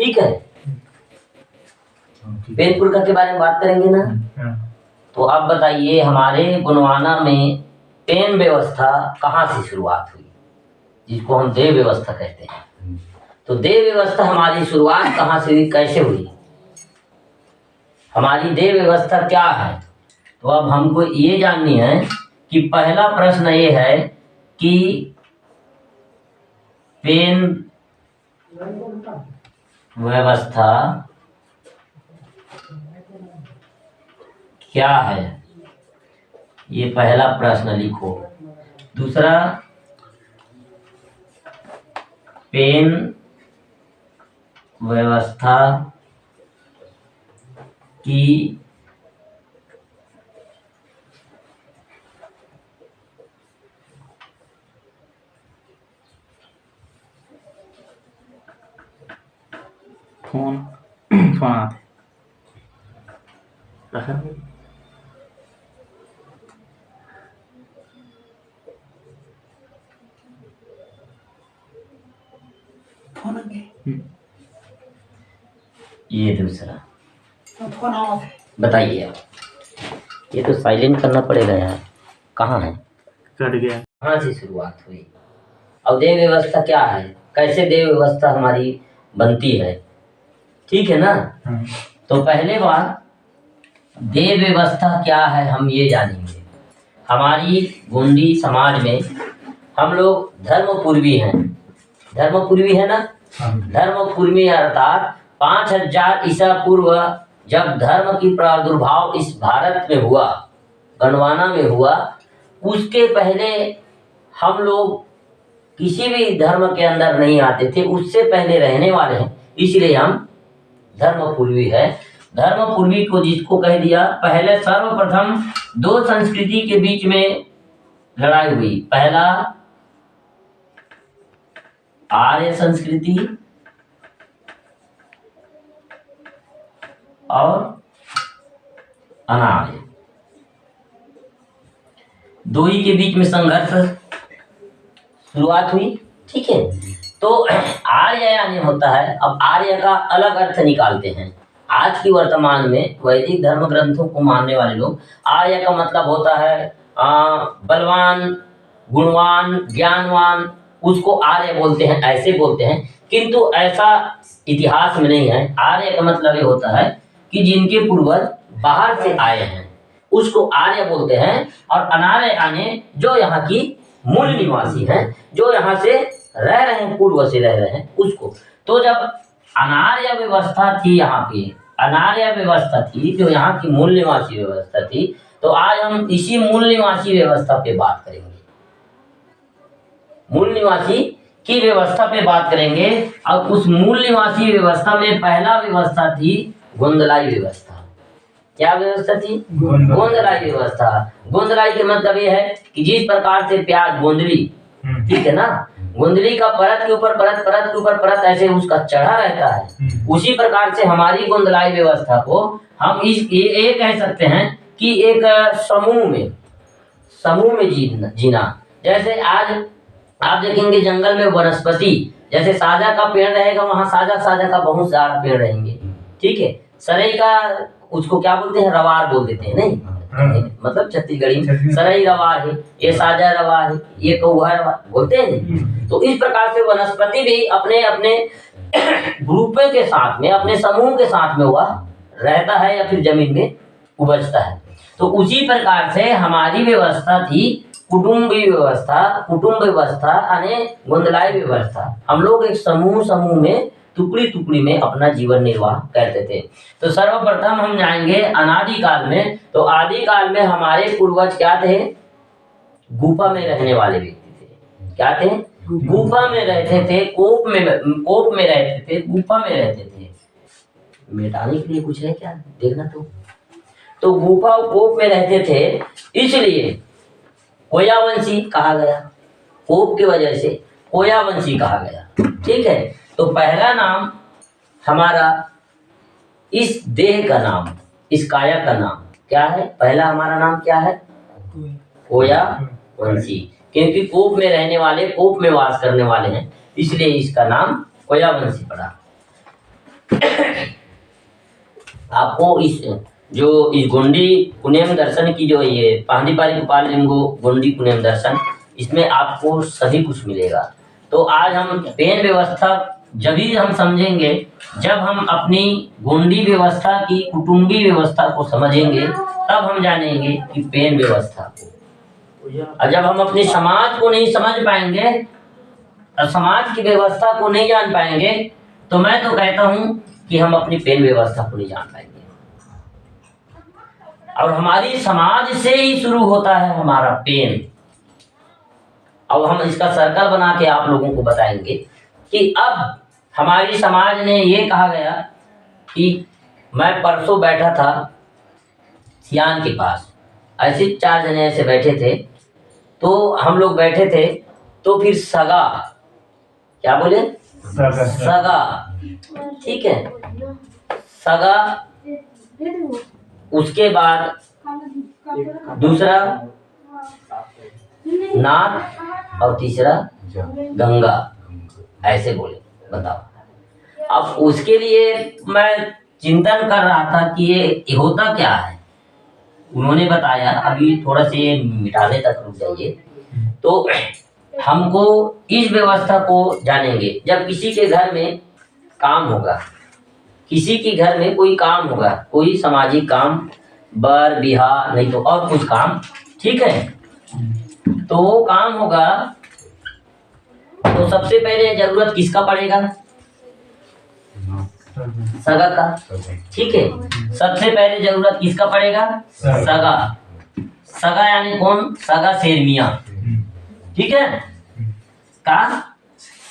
ठीक है, पेन पुरखा के बारे में बात करेंगे ना। तो आप बताइए हमारे गोंडवाना में पेन व्यवस्था कहाँ से शुरुआत हुई, जिसको हम देव व्यवस्था कहते हैं। तो देव व्यवस्था हमारी शुरुआत कहाँ से हुई, कैसे हुई, हमारी देव व्यवस्था क्या है। तो अब हमको ये जाननी है कि पहला प्रश्न ये है कि पेन व्यवस्था क्या है, ये पहला प्रश्न लिखो। दूसरा, पेन व्यवस्था की फोन आते ये दूसरा बताइए आप, ये तो साइलेंट करना पड़ेगा यार, कहाँ है, कट गया। कहाँ से शुरुआत हुई, अब देव व्यवस्था क्या है, कैसे देव व्यवस्था हमारी बनती है, ठीक है ना। तो पहले बात देव व्यवस्था क्या है हम ये जानेंगे। हमारी गोंडी समाज में हम लोग धर्मपूर्वी हैं, धर्मपूर्वी है ना। धर्मपूर्वी अर्थात 5000 ईसा पूर्व जब धर्म की प्रादुर्भाव इस भारत में हुआ, गोंडवाना में हुआ, उसके पहले हम लोग किसी भी धर्म के अंदर नहीं आते थे, उससे पहले रहने वाले हैं, इसलिए हम धर्मपूर्वी है। धर्मपूर्वी को जिसको कह दिया, पहले सर्वप्रथम दो संस्कृति के बीच में लड़ाई हुई। पहला आर्य संस्कृति और अनार्य, दो ही के बीच में संघर्ष शुरुआत हुई, ठीक है। तो आर्य यानी होता है, अब आर्य का अलग अर्थ निकालते हैं। आज की वर्तमान में वैदिक धर्म ग्रंथों को मानने वाले लोग आर्य का मतलब होता है बलवान, गुणवान, ज्ञानवान, उसको आर्य बोलते हैं, ऐसे बोलते हैं। किंतु ऐसा इतिहास में नहीं है। आर्य का मतलब ये होता है कि जिनके पूर्वज बाहर से आए हैं उसको आर्य बोलते हैं, और अनार्य यानी जो यहाँ की मूल निवासी हैं, जो यहाँ से रह रहे हैं, पूर्व से रह रहे हैं, उसको। तो जब अनार्य व्यवस्था थी, यहाँ पे अनार्य व्यवस्था थी जो यहाँ की मूल निवासी व्यवस्था थी, तो आज हम इसी मूल निवासी व्यवस्था पे बात करेंगे। मूल निवासी की व्यवस्था पे बात करेंगे। और उस मूल निवासी व्यवस्था में पहला व्यवस्था थी गोंदलाई व्यवस्था। क्या व्यवस्था थी? गोंदलाई व्यवस्था। गोंदलाई के मतलब ये है कि जिस प्रकार से प्याज गोंदली, ठीक है ना, गोंदली का परत के ऊपर परत, परत के ऊपर परत ऐसे उसका चढ़ा रहता है, उसी प्रकार से हमारी गोंदलाई व्यवस्था को हम ये कह सकते हैं कि एक समूह में जीना। जैसे आज आप देखेंगे जंगल में वनस्पति, जैसे साजा का पेड़ रहेगा, वहां साजा का बहुत सारा पेड़ रहेंगे, ठीक है। सरई का उसको क्या बोलते हैं, रवार बोल देते हैं, नहीं मतलब छत्तीसगढ़ी सरई रवार है, ये साजा रवार है, ये कौआ रवार बोलते हैं। तो इस प्रकार से वनस्पति भी अपने अपने ग्रुप के साथ में, अपने समूह के साथ में हुआ रहता है या फिर जमीन में उपजता है। तो उसी प्रकार से हमारी व्यवस्था थी कुटुंब व्यवस्था यानी गोंदलाई व्यवस्था। हम लोग एक समूह में टुकड़ी में अपना जीवन निर्वाह करते थे। तो सर्वप्रथम हम जाएंगे अनादिकाल में। तो आदिकाल में हमारे पूर्वज क्या थे? गुफा में रहने वाले व्यक्ति थे। क्या थे? गुफा में रहते थे, कोप में रहते थे, गुफा में रहते थे। मिटाने के लिए कुछ है क्या? देखना तो गुफा और कोप में रहते थे, इसलिए कोयावंशी कहा गया। कोप की वजह से कोयावंशी कहा गया, ठीक है। तो पहला नाम हमारा इस देह का नाम, इस काया का नाम क्या है? पहला हमारा नाम क्या है? कोयावंशी। क्योंकि कोप में रहने वाले, कोप में वास करने वाले हैं, इसलिए इसका नाम कोयावंशी पड़ा। आपको इस गोंडी पुनेम दर्शन की जो ये पांडिपारी गोपाल लिंगो गोंडी पुनेम दर्शन, इसमें आपको सभी कुछ मिलेगा। तो आज हम पेन व्यवस्था जब ही हम समझेंगे जब हम अपनी गोंडी व्यवस्था की कुटुंबी व्यवस्था को समझेंगे, तब हम जानेंगे कि पेन व्यवस्था को। और जब हम अपने समाज को नहीं समझ पाएंगे और समाज की व्यवस्था को नहीं जान पाएंगे, तो मैं तो कहता हूं कि हम अपनी पेन व्यवस्था को नहीं जान पाएंगे। और हमारी समाज से ही शुरू होता है हमारा पेन। अब हम इसका सर्कल बना के आप लोगों को बताएंगे कि अब हमारी समाज ने ये कहा गया कि मैं परसों बैठा था सियान के पास, ऐसे 4 जने ऐसे बैठे थे, तो हम लोग बैठे थे, तो फिर सगा, क्या बोले, सगा, ठीक है, सगा, उसके बाद दूसरा नाथ और तीसरा गंगा, ऐसे बोले। बताओ, अब उसके लिए मैं चिंतन कर रहा था कि ये होता क्या है। उन्होंने बताया, अभी थोड़ा से मिटाने तक रुक जाइए। तो हमको इस व्यवस्था को जानेंगे, जब किसी के घर में काम होगा, किसी के घर में कोई काम होगा, कोई सामाजिक काम, बर बिहा नहीं तो और कुछ काम, ठीक है, तो वो काम होगा, तो सबसे पहले जरूरत किसका पड़ेगा, सगा का, ठीक है, सबसे पहले जरूरत किसका पड़ेगा, सगा। सगा यानी कौन, सगा शेरमिया, ठीक है, का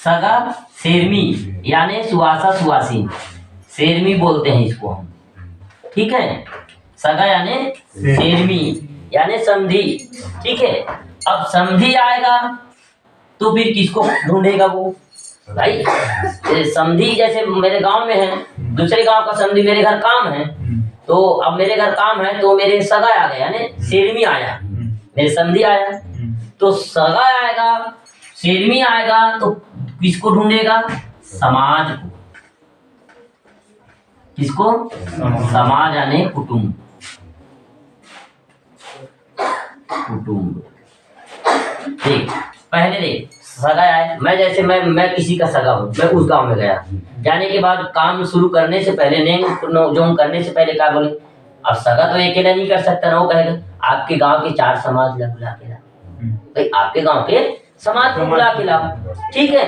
सगा शेरमी यानी सुवासा सुवासी, शेरमी बोलते हैं इसको हम, ठीक है, सगा यानी शेरमी यानी समधी, ठीक है। अब समधी आएगा तो फिर किसको ढूंढेगा वो भाई, समधी जैसे मेरे गांव में है, दूसरे गांव का समधी मेरे घर काम है, तो अब मेरे घर काम है तो मेरे सगा आ गया, यानी शेरमी आया, मेरे समधी आया, तो सगा आएगा, शेरमी आएगा, तो किसको ढूंढेगा, समाज को, किसको, समाज यानी कुटुंब, कुटुंब, ठीक। पहले देख, सगा आए, मैं जैसे मैं किसी का सगा हूँ, मैं उस गांव में गया, जाने के बाद काम शुरू करने से पहले, नेम जोम करने से पहले क्या बोले, अब सगा तो अकेला नहीं कर सकता ना, वो कहेगा आपके गांव के 4 समाज बुला के लाओ, भाई आपके गांव के समाज को बुला के लाओ, ठीक है।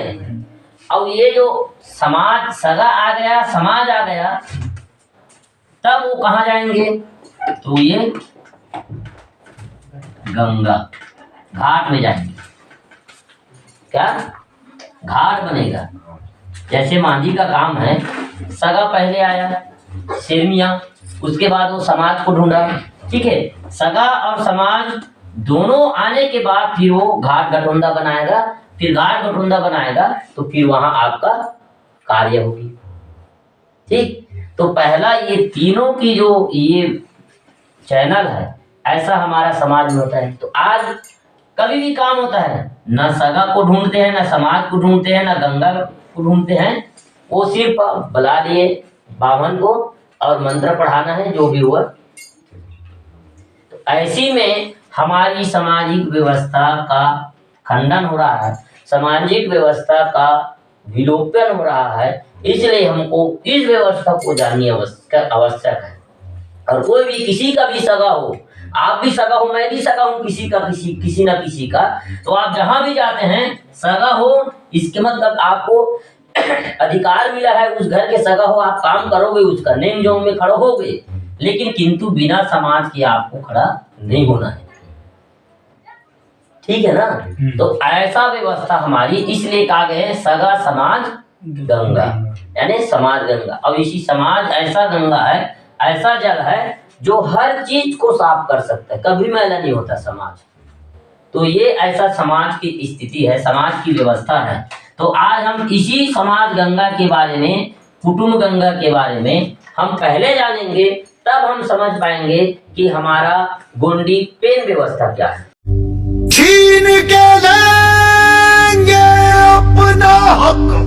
अब ये जो समाज, सगा आ गया, समाज आ गया, तब वो कहाँ जाएंगे, तो ये गंगा घाट में जाएंगे, क्या घाट बनेगा। जैसे मांझी का काम है, सगा पहले आया शेरमिया, उसके बाद वो समाज को ढूंढा, ठीक है, सगा और समाज दोनों आने के बाद फिर वो घाट गठोंदा बनाएगा, फिर घाट गठोंदा बनाएगा, तो फिर वहां आपका कार्य होगी, ठीक। तो पहला ये तीनों की जो ये चैनल है, ऐसा हमारा समाज में होता है। तो आज कभी भी काम होता है, न सगा को ढूंढते हैं, न समाज को ढूंढते हैं, न गंगा को ढूंढते हैं, वो सिर्फ बुला लिए बामन को और मंत्र पढ़ाना है, जो भी हुआ। तो ऐसी में हमारी सामाजिक व्यवस्था का खंडन हो रहा है, सामाजिक व्यवस्था का विलोपन हो रहा है, इसलिए हमको इस व्यवस्था को जाननी आवश्यक है। और कोई भी किसी का भी सगा हो, आप भी सगा हो, मैं भी सगा हूँ, किसी का किसी ना किसी का, तो आप जहां भी जाते हैं सगा हो, इसके मतलब आपको अधिकार मिला है, उस घर के सगा हो, आप काम करोगे, उसका नेम जोम में खड़े होगे, लेकिन किंतु बिना समाज के आपको खड़ा नहीं होना है, ठीक है ना। तो ऐसा व्यवस्था हमारी, इसलिए कहा गया है सगा समाज गंगा, यानी समाज गंगा। अब इसी समाज ऐसा गंगा है, ऐसा जल है जो हर चीज को साफ कर सकता है, कभी मैला नहीं होता समाज। तो ये ऐसा समाज की स्थिति है, समाज की व्यवस्था है। तो आज हम इसी समाज गंगा के बारे में, कुटुंब गंगा के बारे में हम पहले जानेंगे, तब हम समझ पाएंगे कि हमारा गोंडी पेन व्यवस्था क्या है। छीन के